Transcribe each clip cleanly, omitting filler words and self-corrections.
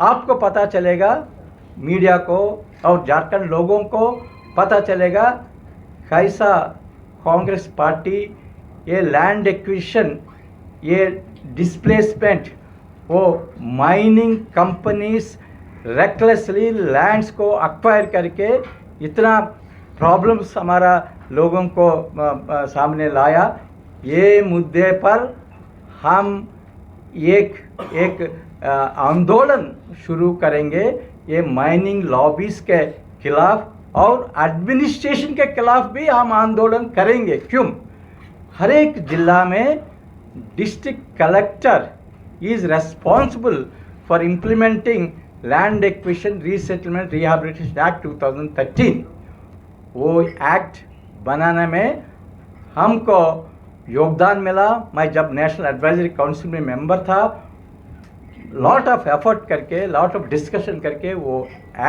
आपको पता चलेगा, मीडिया को और झारखंड लोगों को पता चलेगा कैसा कांग्रेस पार्टी ये लैंड एक्विजिशन, ये डिस्प्लेसमेंट, वो माइनिंग कंपनीज रेकलेसली लैंड्स को अक्वायर करके इतना प्रॉब्लम्स हमारा लोगों को सामने लाया। ये मुद्दे पर हम एक आंदोलन शुरू करेंगे, ये माइनिंग लॉबीज के खिलाफ और एडमिनिस्ट्रेशन के खिलाफ भी हम आंदोलन करेंगे। क्यों? हर एक जिला में district collector is responsible for implementing Land Acquisition Resettlement Rehabilitation Act 2013। वो एक्ट बनाने में हमको योगदान मिला। मैं जब नेशनल एडवाइजरी काउंसिल में मेंबर था, लॉट ऑफ एफर्ट करके, लॉट ऑफ डिस्कशन करके वो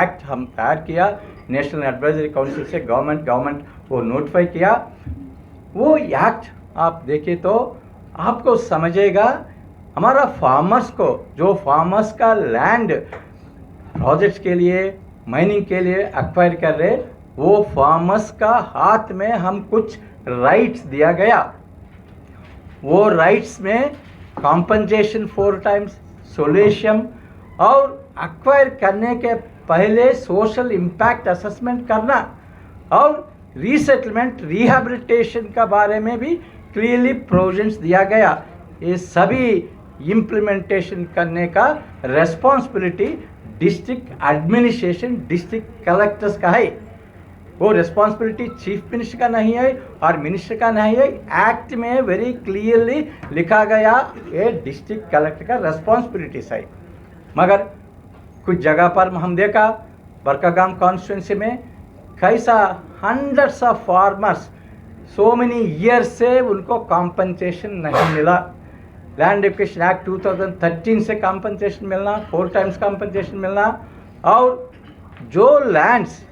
एक्ट हम तैयार किया। नेशनल एडवाइजरी काउंसिल से गवर्नमेंट वो नोटिफाई किया। वो एक्ट आप देखिए तो आपको समझेगा, हमारा फार्मर्स को, जो फार्मर्स का लैंड प्रोजेक्ट्स के लिए, माइनिंग के लिए एक्वायर कर रहे, वो फार्मर्स का हाथ में हम कुछ राइट्स दिया गया। वो राइट्स में कॉम्पनसेशन 4 टाइम्स, सोल्यूशन और एक्वायर करने के पहले सोशल इम्पैक्ट असेसमेंट करना और रीसेटलमेंट रिहैबिलिटेशन का बारे में भी क्लियरली प्रोविजंस दिया गया। ये सभी इम्प्लीमेंटेशन करने का responsibility district administration, district collectors का है। वो रेस्पॉन्सिबिलिटी चीफ मिनिस्टर का नहीं है और मिनिस्टर का नहीं है। एक्ट में वेरी क्लियरली लिखा गया ये डिस्ट्रिक्ट कलेक्टर का रेस्पॉन्सिबिलिटी है। मगर कुछ जगह पर हम देखा, बरकागाम कॉन्स्टिट्यूंसी में कैसा hundreds of farmers so many years से उनको कॉम्पनसेशन नहीं मिला। लैंड एक्विजिशन एक्ट 2013 से कॉम्पनसेशन मिलना, 4 टाइम्स कॉम्पनसेशन मिलना, और जो लैंड्स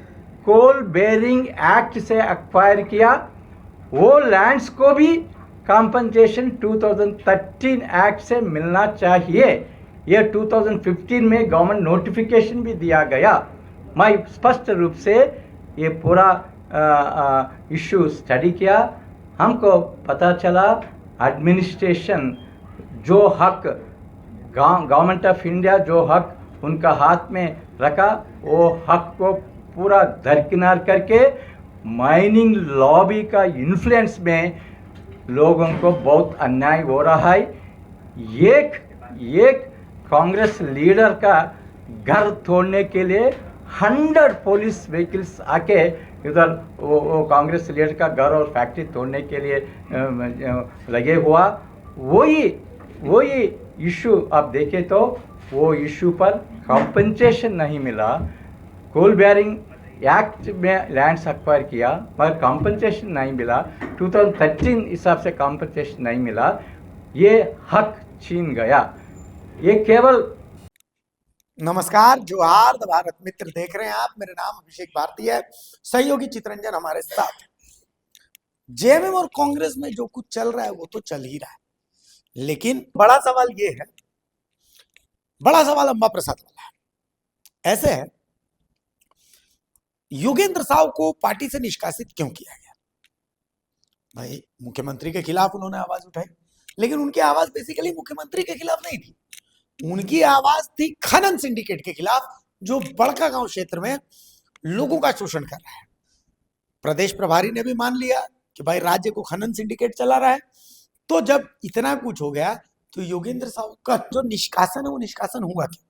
कोल बेरिंग एक्ट से एक्वायर किया वो लैंड्स को भी कॉम्पनसेशन 2013 एक्ट से मिलना चाहिए। ये 2015 में गवर्नमेंट नोटिफिकेशन भी दिया गया। मैं स्पष्ट रूप से ये पूरा इशू स्टडी किया। हमको पता चला एडमिनिस्ट्रेशन जो हक, गवर्नमेंट ऑफ इंडिया जो हक उनका हाथ में रखा, वो हक को पूरा दरकिनार करके माइनिंग लॉबी का इन्फ्लुएंस में लोगों को बहुत अन्याय हो रहा है। एक कांग्रेस लीडर का घर तोड़ने के लिए 100 पुलिस व्हीकल्स आके इधर वो कांग्रेस लीडर का घर और फैक्ट्री तोड़ने के लिए लगे हुआ। वही इशू आप देखें तो वो इशू पर कॉम्पनसेशन नहीं मिला। कोल बेयरिंग एक्ट में लैंड्स एक्वायर किया मगर कॉम्पनसेशन नहीं मिला। 2013 हिसाब से कॉम्पनसेशन नहीं मिला। ये हक छीन गया। ये केवल नमस्कार, जोहार भारत मित्र देख रहे हैं आप। मेरा नाम अभिषेक भारती है, सहयोगी चित्रंजन हमारे साथ। जेएमएम और कांग्रेस में जो कुछ चल रहा है वो तो चल ही रहा है, लेकिन बड़ा सवाल ये है, बड़ा सवाल अंबा प्रसाद वाला है। ऐसे है, योगेंद्र साव को पार्टी से निष्कासित क्यों किया गया? भाई मुख्यमंत्री के खिलाफ उन्होंने आवाज उठाई, लेकिन उनकी आवाज बेसिकली मुख्यमंत्री के खिलाफ नहीं थी। उनकी आवाज थी खनन सिंडिकेट के खिलाफ, जो बड़कागांव क्षेत्र में लोगों का शोषण कर रहा है। प्रदेश प्रभारी ने भी मान लिया कि भाई राज्य को खनन सिंडिकेट चला रहा है। तो जब इतना कुछ हो गया तो योगेंद्र साव का जो निष्कासन है वो निष्कासन हुआ क्या?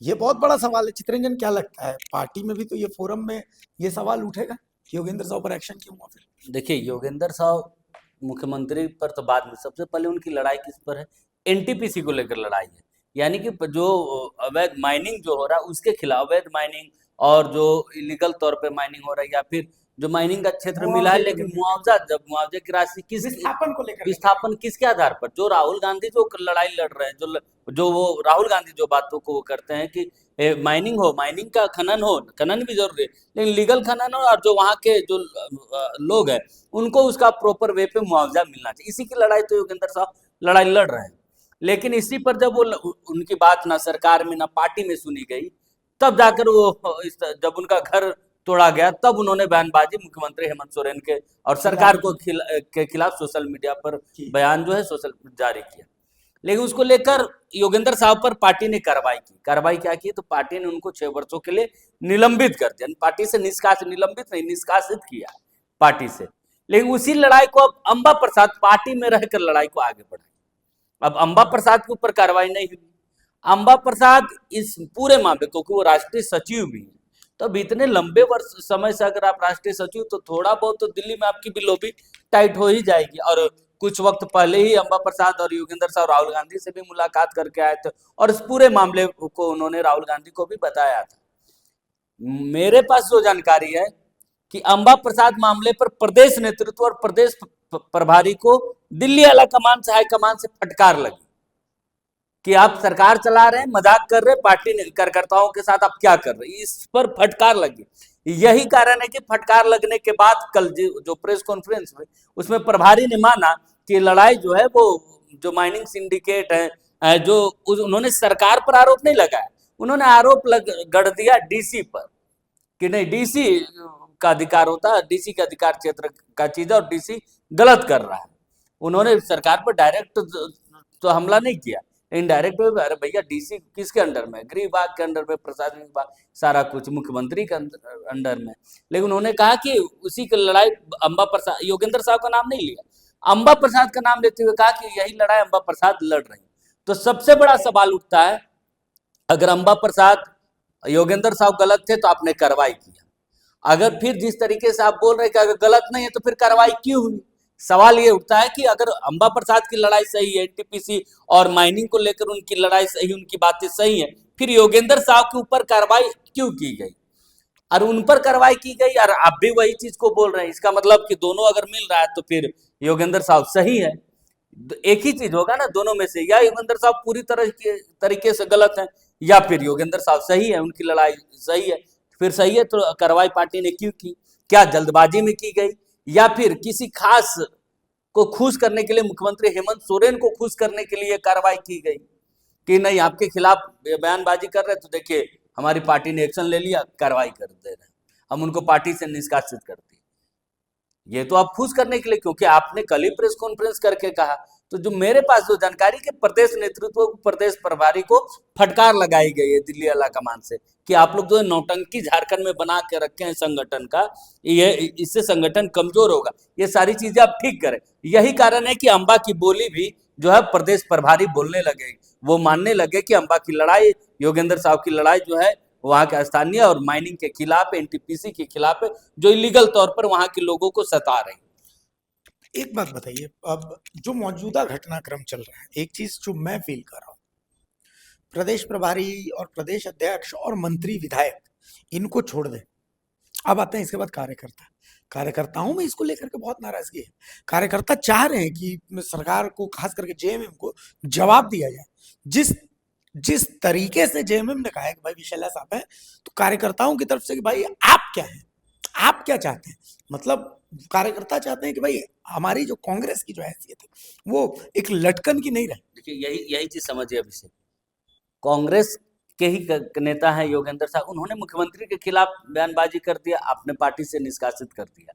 ये बहुत बड़ा सवाल है। चित्रंजन, क्या लगता है, पार्टी में भी तो ये फोरम में ये सवाल उठेगा कि योगेंद्र साव पर एक्शन क्यों हुआ? फिर देखिए, योगेंद्र साव मुख्यमंत्री पर तो बाद में, सबसे पहले उनकी लड़ाई किस पर है? एनटीपीसी को लेकर लड़ाई है। यानी कि जो अवैध माइनिंग जो हो रहा है उसके खिलाफ, अवैध माइनिंग और जो इलीगल तौर पे माइनिंग हो रहा है, या फिर जो माइनिंग का क्षेत्र मिला है लेकिन मुआवजा, जब मुआवजे की राशि किस विस्थापन को लेकर, विस्थापन किसके आधार पर? जो राहुल गांधी जो लड़ाई लड़ रहे हैं, जो वो राहुल गांधी जो बातों को वो करते हैं कि माइनिंग हो, माइनिंग का खनन हो, खनन भी जरूरी है लेकिन लीगल खनन हो, और जो वहाँ के जो लोग हैं उनको उसका प्रॉपर वे पे मुआवजा मिलना चाहिए। इसी की लड़ाई तो योगेंद्र साहब लड़ाई लड़ रहे हैं। लेकिन इसी पर जब उनकी बात ना सरकार में ना पार्टी में सुनी गई, तब जाकर वो जब उनका घर तोड़ा गया तब उन्होंने बयानबाजी मुख्यमंत्री हेमंत सोरेन के और सरकार के खिलाफ सोशल मीडिया पर बयान जो है सोशल जारी किया। लेकिन उसको लेकर योगेंद्र साहब पर पार्टी ने कार्रवाई की। कार्रवाई क्या की? तो पार्टी ने उनको 6 वर्षों के लिए निलंबित कर दिया। पार्टी से निलंबित नहीं, निष्कासित किया पार्टी से। लेकिन उसी लड़ाई को अब अंबा प्रसाद पार्टी में रहकर लड़ाई को आगे बढ़ाई। अब अंबा प्रसाद के ऊपर कार्रवाई नहीं हुई। अंबा प्रसाद इस पूरे मामले, क्योंकि वो राष्ट्रीय सचिव भी है, तो अब इतने लंबे वर्ष समय से अगर आप राष्ट्रीय सचिव, तो थोड़ा बहुत तो दिल्ली में आपकी भी लॉबी टाइट हो ही जाएगी। और कुछ वक्त पहले ही अंबा प्रसाद और योगेंद्र साहब राहुल गांधी से भी मुलाकात करके आए थे और इस पूरे मामले को उन्होंने राहुल गांधी को भी बताया था। मेरे पास जो जानकारी है कि अंबा प्रसाद मामले पर प्रदेश नेतृत्व और प्रदेश प्रभारी को दिल्ली हाईकमान से हाईकमान से फटकार लगी कि आप सरकार चला रहे हैं, मजाक कर रहे हैं, पार्टी कार्यकर्ताओं के साथ आप क्या कर रहे हैं, इस पर फटकार लगी। यही कारण है कि फटकार लगने के बाद कल जो प्रेस कॉन्फ्रेंस हुई उसमें प्रभारी ने माना कि लड़ाई जो है वो जो माइनिंग सिंडिकेट है जो उन्होंने सरकार पर आरोप नहीं लगाया, उन्होंने आरोप गढ़ दिया डीसी पर कि नहीं, डीसी का अधिकार होता है, डीसी के अधिकार क्षेत्र का चीज है और डीसी गलत कर रहा है। उन्होंने सरकार पर डायरेक्ट तो हमला नहीं किया, इनडायरेक्ट में अरे भैया डीसी किसके अंडर में? गृह विभाग के अंडर में, प्रशासनिक विभाग, सारा कुछ मुख्यमंत्री के अंडर में। लेकिन उन्होंने कहा कि उसी की लड़ाई अंबा प्रसाद, योगेंद्र साहब का नाम नहीं लिया, अंबा प्रसाद का नाम लेते हुए कहा कि यही लड़ाई अंबा प्रसाद लड़ रही। तो सबसे बड़ा सवाल उठता है, अगर अंबा प्रसाद योगेंद्र साहब गलत थे तो आपने कार्रवाई किया, अगर फिर जिस तरीके से आप बोल रहे कि अगर गलत नहीं है तो फिर कार्रवाई क्यों हुई? सवाल ये उठता है कि अगर अंबा प्रसाद की लड़ाई सही है, एनटीपीसी और माइनिंग को लेकर उनकी लड़ाई सही, उनकी बातें सही है, फिर योगेंद्र साहब के ऊपर कार्रवाई क्यों की गई? और उन पर कार्रवाई की गई और आप भी वही चीज को बोल रहे हैं, इसका मतलब कि दोनों अगर मिल रहा है तो फिर योगेंद्र साहब सही है। एक ही चीज होगा ना दोनों में से, या योगेंद्र साहब पूरी तरीके से गलत है या फिर योगेंद्र साहब सही है, उनकी लड़ाई सही है। फिर सही है तो कार्रवाई पार्टी ने क्यों की? क्या जल्दबाजी में की गई या फिर किसी खास को खुश करने के लिए, मुख्यमंत्री हेमंत सोरेन को खुश करने के लिए कार्रवाई की गई कि नहीं आपके खिलाफ बयानबाजी कर रहे तो देखिए हमारी पार्टी ने एक्शन ले लिया, कार्रवाई कर दे रहे, हम उनको पार्टी से निष्कासित कर दिए। ये तो आप खुश करने के लिए, क्योंकि आपने कल ही प्रेस कॉन्फ्रेंस करके कहा। तो जो मेरे पास जो जानकारी के प्रदेश नेतृत्व, प्रदेश प्रभारी को फटकार लगाई गई है दिल्ली हाईकमान से कि आप लोग जो है नौटंकी झारखंड में बना के रखे हैं संगठन का, ये इससे संगठन कमजोर होगा, ये सारी चीजें आप ठीक करें। यही कारण है कि अंबा की बोली भी जो है प्रदेश प्रभारी बोलने लगे, वो मानने लगे कि अंबा की लड़ाई, योगेंद्र साहब की लड़ाई जो है वहां के स्थानीय और माइनिंग के खिलाफ, एनटीपीसी के खिलाफ है, जो इलीगल तौर पर वहां के लोगों को सता रही। एक बात बताइए, अब जो मौजूदा घटनाक्रम चल रहा है, एक चीज जो मैं फील कर रहा हूँ, प्रदेश प्रभारी और प्रदेश अध्यक्ष और मंत्री विधायक इनको छोड़ दें, अब आते हैं इसके बाद कार्यकर्ता। कार्यकर्ताओं में इसको लेकर के बहुत नाराजगी है। कार्यकर्ता चाह रहे हैं कि सरकार को, खास करके जेएमएम को जवाब दिया जाए। जिस तरीके से जेएमएम ने कहा है कि भाई विशैला साहब है, तो कार्यकर्ताओं की तरफ से कि भाई आप क्या हैं, आप क्या चाहते हैं, मतलब कार्यकर्ता चाहते हैं कि भाई हमारी जो कांग्रेस की जो हैसियत है वो एक लटकन की नहीं रहे। देखिए यही चीज समझिए अभिषेक, कांग्रेस के ही नेता है योगेंद्र साहब, उन्होंने मुख्यमंत्री के खिलाफ बयानबाजी कर दिया, आपने पार्टी से निष्कासित कर दिया।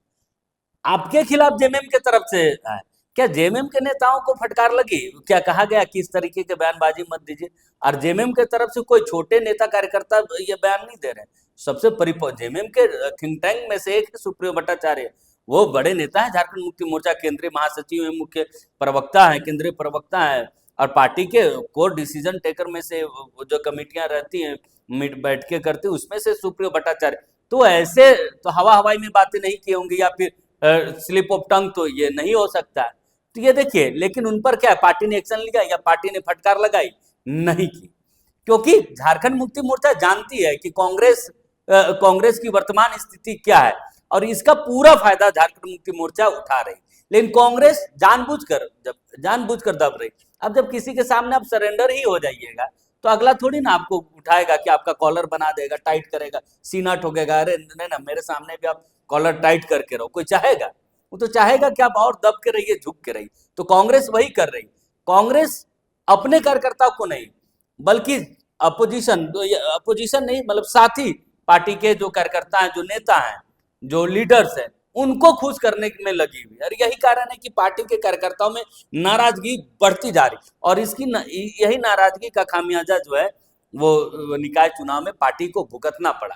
आपके खिलाफ जेएमएम के तरफ से है, क्या जेएमएम के नेताओं को फटकार लगी? क्या कहा गया कि इस तरीके के बयानबाजी मत दीजिए? और जेएमएम के तरफ से कोई छोटे नेता कार्यकर्ता ये बयान नहीं दे रहे। सबसे जेएमएम के थिंक टैंक में से एक है सुप्रियो भट्टाचार्य, वो बड़े नेता है, झारखंड मुक्ति मोर्चा केंद्रीय महासचिव है, मुख्य प्रवक्ता है, केंद्रीय प्रवक्ता है, और पार्टी के कोर डिसीजन टेकर में से जो कमेटियां रहती हैं बैठकें करती है उसमें से सुप्रियो भट्टाचार्य। तो ऐसे तो हवा हवाई में बातें नहीं की होंगी या फिर स्लिप ऑफ टंग तो ये नहीं हो सकता। तो ये देखिए, लेकिन उन पर क्या पार्टी ने एक्शन लिया या पार्टी ने फटकार लगाई? नहीं की, क्योंकि झारखंड मुक्ति मोर्चा जानती है कि कांग्रेस की वर्तमान स्थिति क्या है और इसका पूरा फायदा झारखंड मुक्ति मोर्चा उठा रही। लेकिन कांग्रेस जानबूझकर दब रही। अब जब किसी के सामने आप सरेंडर ही हो जाइएगा तो अगला थोड़ी ना आपको उठाएगा कि आपका कॉलर बना देगा, टाइट करेगा, सीना ठोकेगा, अरे नहीं ना मेरे सामने भी आप कॉलर टाइट करके रहो, कोई चाहेगा? वो तो चाहेगा कि आप और दब के रहिए, झुक के रहिए। तो कांग्रेस वही कर रही। कांग्रेस अपने कार्यकर्ताओं को नहीं, बल्कि अपोजिशन नहीं, मतलब साथी पार्टी के जो कार्यकर्ता हैं, जो नेता हैं, जो लीडर्स हैं, उनको खुश करने में लगी हुई। और यही कारण है कि पार्टी के कार्यकर्ताओं में नाराजगी बढ़ती जा रही, और यही नाराजगी का खामियाजा जो है वो निकाय चुनाव में पार्टी को भुगतना पड़ा।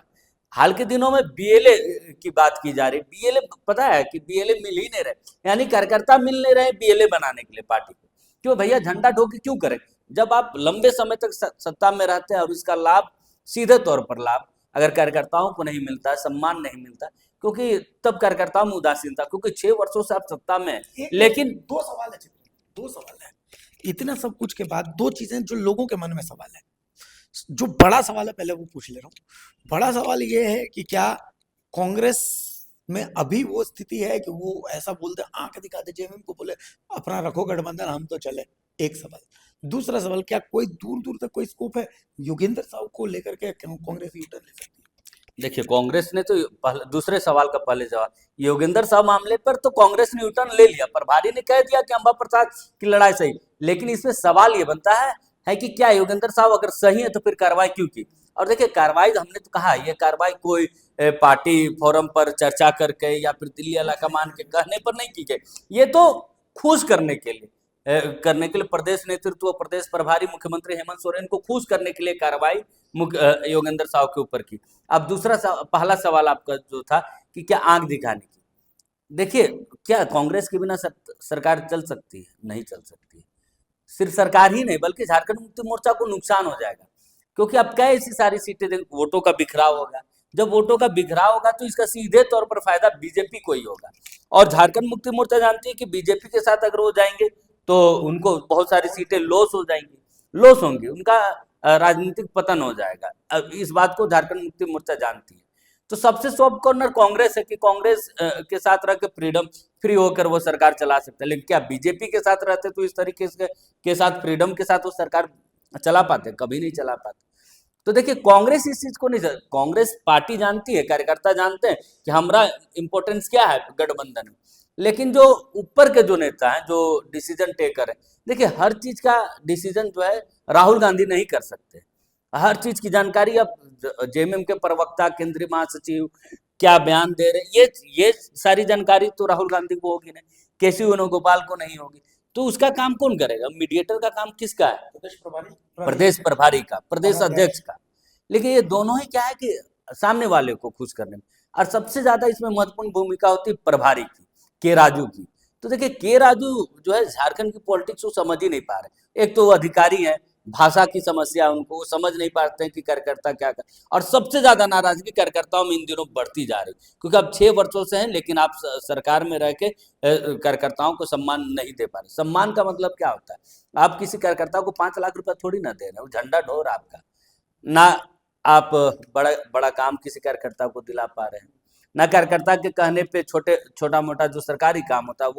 हाल के दिनों में बीएलए की बात की जा रही, बीएलए पता है कि बीएलए मिल ही नहीं रहे, यानी कार्यकर्ता मिल नहीं रहे बीएलए बनाने के लिए पार्टी को। क्यों भैया, झंडा ढोके क्यों करें जब आप लंबे समय तक सत्ता में रहते हैं, और इसका लाभ सीधे तौर पर लाभ अगर कार्यकर्ताओं को नहीं मिलता है, सम्मान नहीं मिलता, क्योंकि तब कार्यकर्ताओं में उदासीनता, क्योंकि 6 वर्षों से आप सत्ता में हैं। लेकिन दो सवाल है इतना सब कुछ के बाद, दो चीजें जो लोगों के मन में सवाल है, जो बड़ा सवाल है पहले वो पूछ ले रहा हूँ। बड़ा सवाल ये है कि क्या कांग्रेस में अभी वो स्थिति है कि वो ऐसा बोलते हैं, आंख दिखा दे जेएमएम को, बोले अपना रखो गठबंधन, हम तो चले। एक सवाल। दूसरा सवाल, क्या कोई दूर दूर तक कोई स्कोप है योगेंद्र साहब को लेकर के कांग्रेस यूटर्न ले सकती है? देखिए, कांग्रेस ने तो दूसरे सवाल का पहले जवाब, योगेंद्र साहब मामले पर तो कांग्रेस ने यूटर्न ले लिया, प्रभारी ने कह दिया कि अंबा प्रसाद की लड़ाई सही, लेकिन इसमें सवाल ये बनता है कि क्या योगेंद्र साहब अगर सही है तो फिर कार्रवाई क्यों की? और देखिए, कार्रवाई हमने तो कहा, ये कार्रवाई कोई पार्टी फोरम पर चर्चा करके या फिर दिल्ली हाईकमान के कहने पर नहीं की गई, ये तो खुश करने के लिए प्रदेश नेतृत्व, प्रदेश प्रभारी मुख्यमंत्री हेमंत सोरेन को खुश करने के लिए कार्रवाई योगेंद्र साहब के ऊपर की। अब पहला सवाल आपका जो था कि क्या आंख दिखाने की, देखिए, क्या कांग्रेस के बिना सरकार चल सकती है? नहीं चल सकती है। सिर्फ सरकार ही नहीं, बल्कि झारखंड मुक्ति मोर्चा को नुकसान हो जाएगा, क्योंकि अब क्या ऐसी सारी सीटें, वोटों का बिखराव होगा। जब वोटों का बिखराव होगा तो इसका सीधे तौर पर फायदा बीजेपी को ही होगा, और झारखंड मुक्ति मोर्चा जानती है कि बीजेपी के साथ अगर वो जाएंगे तो उनको बहुत सारी सीटें लॉस होंगी, उनका राजनीतिक पतन हो जाएगा। अब इस बात को झारखंड मुक्ति मोर्चा जानती है। तो सबसे सॉफ्ट कॉर्नर कांग्रेस है कि कांग्रेस के साथ रह के फ्री होकर वो सरकार चला सकता है, लेकिन क्या बीजेपी के साथ रहते तो इस तरीके के साथ फ्रीडम के साथ वो सरकार चला पाते? कभी नहीं चला पाते। तो देखिए, कांग्रेस इस चीज को नहीं, कांग्रेस पार्टी जानती है, कार्यकर्ता जानते हैं कि हमारा इंपॉर्टेंस क्या है गठबंधन में, लेकिन जो ऊपर के जो नेता हैं, जो डिसीजन टेकर है, देखिए, हर चीज का डिसीजन जो है राहुल गांधी नहीं कर सकते। हर चीज की जानकारी अब जेएमएम के प्रवक्ता, केंद्रीय महासचिव क्या बयान दे रहे, ये सारी जानकारी तो राहुल गांधी को होगी नहीं, केसी वेणुगोपाल को नहीं होगी, तो उसका काम कौन करेगा? मीडिएटर का काम किसका है? प्रदेश प्रभारी का, प्रदेश अध्यक्ष का। लेकिन ये दोनों ही क्या है कि सामने वाले को खुश करने में, और सबसे ज्यादा इसमें महत्वपूर्ण भूमिका होती है प्रभारी की, के राजू की। तो देखिए, के राजू जो है झारखंड की पॉलिटिक्स को समझ ही नहीं पा रहे। एक तो वो अधिकारी है, भाषा की समस्या उनको, वो समझ नहीं पाते हैं कि कार्यकर्ता क्या कर, और सबसे ज्यादा नाराजगी कार्यकर्ताओं में इन दिनों बढ़ती जा रही, क्योंकि अब 6 वर्षों से हैं, लेकिन आप सरकार में रह के कार्यकर्ताओं को सम्मान नहीं दे पा रहे। सम्मान का मतलब क्या होता है? आप किसी कार्यकर्ता को 5 लाख रुपया थोड़ी ना दे रहे, वो झंडा ढोर आपका ना, आप बड़ा काम किसी कार्यकर्ता को दिला पा रहे हैं, ना कार्यकर्ता के कहने पे छोटा मोटा जो सरकारी काम होता है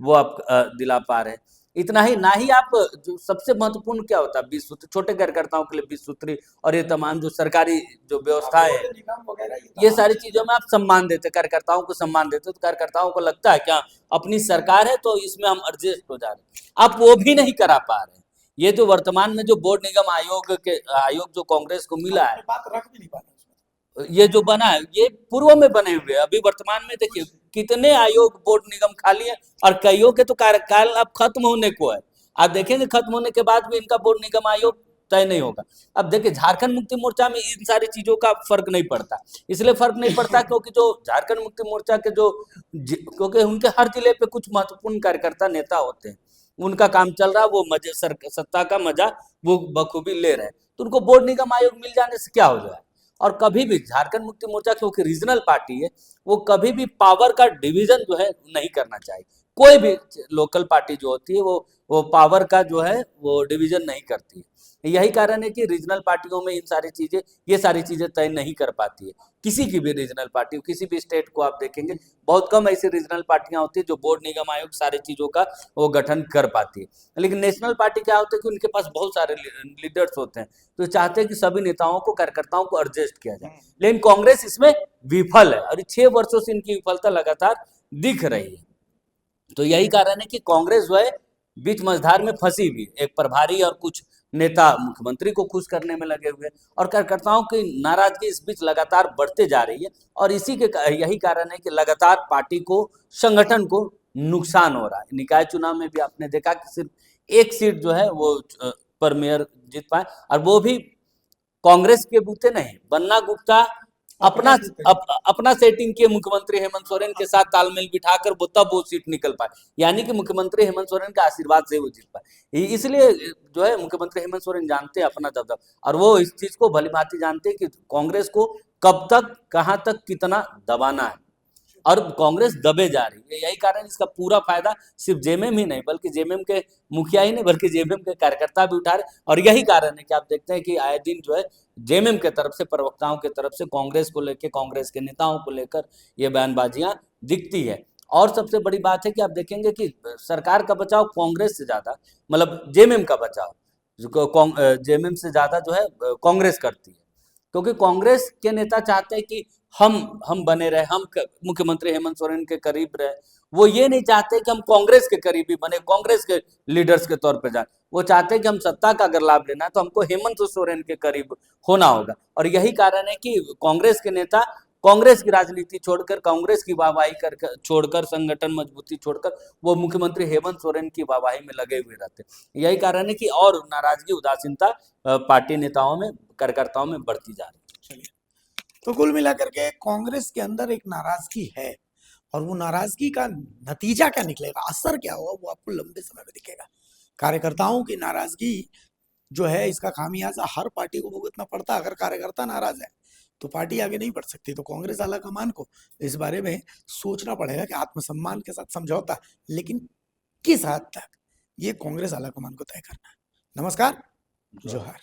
वो आप दिला पा रहे हैं। इतना ही ना ही आप, जो सबसे महत्वपूर्ण क्या होता है, 20 सूत्री, छोटे कार्यकर्ताओं के लिए 20 सूत्री और ये तमाम जो सरकारी जो व्यवस्था है, ये सारी चीजों में आप सम्मान देते, कार्यकर्ताओं को सम्मान देते, तो कार्यकर्ताओं को लगता है क्या अपनी सरकार है तो इसमें हम एडजस्ट हो जा रहे हैं। आप वो भी नहीं करा पा रहे। ये जो वर्तमान में जो बोर्ड निगम आयोग जो कांग्रेस को मिला है, बात रख भी नहीं पा रहे, ये जो बना है, ये पूर्व में बने हुए हैं। अभी वर्तमान में देखिए कितने आयोग, बोर्ड निगम खाली है, और कईयों के तो कार्यकाल अब खत्म होने को है। आप देखेंगे खत्म होने के बाद भी इनका बोर्ड निगम आयोग तय नहीं होगा। अब देखिए, झारखंड मुक्ति मोर्चा में इन सारी चीजों का फर्क नहीं पड़ता, इसलिए फर्क नहीं पड़ता क्योंकि जो झारखंड मुक्ति मोर्चा के क्योंकि उनके हर जिले पे कुछ महत्वपूर्ण कार्यकर्ता नेता होते हैं, उनका काम चल रहा है, वो मजे सत्ता का मजा वो बखूबी ले रहे हैं, तो उनको बोर्ड निगम आयोग मिल जाने से क्या हो जाए। और कभी भी झारखंड मुक्ति मोर्चा क्योंकि रीजनल पार्टी है, वो कभी भी पावर का डिवीजन जो है नहीं करना चाहिए। कोई भी लोकल पार्टी जो होती है वो पावर का जो है वो डिवीजन नहीं करती है। यही कारण है कि रीजनल पार्टियों में ये सारी चीजें तय नहीं कर पाती है। किसी की भी रीजनल पार्टी, किसी भी स्टेट को आप देखेंगे, बहुत कम ऐसी रीजनल पार्टियां होती है जो बोर्ड निगम आयोग सारी चीजों का वो गठन कर पाती है। लेकिन नेशनल पार्टी क्या होता है कि उनके पास बहुत सारे लीडर्स होते हैं, तो चाहते हैं कि सभी नेताओं को, कार्यकर्ताओं को एडजस्ट किया जाए। लेकिन कांग्रेस इसमें विफल है, और 6 वर्षों से इनकी विफलता लगातार दिख रही है। तो यही कारण है कि कांग्रेस जो है बीच मझधार में फंसी हुई है। एक प्रभारी और कुछ नेता मुख्यमंत्री को खुश करने में लगे हुए हैं और कार्यकर्ताओं की नाराजगी इस बीच लगातार बढ़ते जा रही है और इसी के यही कारण है कि लगातार पार्टी को, संगठन को नुकसान हो रहा है। निकाय चुनाव में भी आपने देखा कि सिर्फ एक सीट जो है वो पर मेयर जीत पाए और वो भी कांग्रेस के बूते नहीं, बन्ना गुप्ता अपना सेटिंग किए मुख्यमंत्री हेमंत सोरेन के साथ तालमेल बिठाकर वो तब वो सीट निकल पाए, यानी कि मुख्यमंत्री हेमंत सोरेन के आशीर्वाद से वो जीत पाए। इसलिए जो है मुख्यमंत्री हेमंत सोरेन जानते हैं अपना दबदबा और वो इस चीज को भलीभांति जानते हैं कि कांग्रेस को कब तक, कहां तक, कितना दबाना है और कांग्रेस दबे जा रही है। यही कारण इसका पूरा फायदा सिर्फ जेएमएम ही नहीं बल्कि जेएमएम के मुखिया ही नहीं बल्कि जेएमएम के कार्यकर्ता भी उठा रहे और यही कारण है कि आप देखते हैं कि आए दिन जो है जेएमएम के तरफ से, प्रवक्ताओं के तरफ से कांग्रेस को लेकर, कांग्रेस के नेताओं को लेकर ये बयानबाजियां दिखती है। और सबसे बड़ी बात है कि आप देखेंगे कि सरकार का बचाव कांग्रेस से ज्यादा, मतलब जेएमएम का बचाव जेएमएम से ज्यादा जो है कांग्रेस करती है, क्योंकि कांग्रेस के नेता चाहते हैं कि हम बने रहे, हम मुख्यमंत्री हेमंत सोरेन के करीब रहे। वो ये नहीं चाहते कि हम कांग्रेस के करीबी बने, कांग्रेस के लीडर्स के तौर पे जाए। वो चाहते हैं कि हम सत्ता का अगर लाभ लेना है तो हमको हेमंत सोरेन के करीब होना होगा और यही कारण है कि कांग्रेस के नेता कांग्रेस की राजनीति छोड़कर, कांग्रेस की वाहवाही कर छोड़कर, संगठन मजबूती छोड़कर वो मुख्यमंत्री हेमंत सोरेन की वाहवाही में लगे हुए रहते। यही कारण है कि और नाराजगी, उदासीनता पार्टी नेताओं में, कार्यकर्ताओं में बढ़ती जा रही है। तो कुल मिलाकर के कांग्रेस के अंदर एक नाराजगी है और वो नाराजगी का नतीजा क्या निकलेगा, असर क्या होगा, वो आपको लंबे समय में दिखेगा। कार्यकर्ताओं की नाराजगी जो है, इसका खामियाजा हर पार्टी को भुगतना पड़ता है। अगर कार्यकर्ता नाराज है तो पार्टी आगे नहीं बढ़ सकती। तो कांग्रेस आलाकमान को इस बारे में सोचना पड़ेगा कि आत्मसम्मान के साथ समझौता, लेकिन किस हद तक, ये कांग्रेस आलाकमान को तय करना है। नमस्कार, जोहार।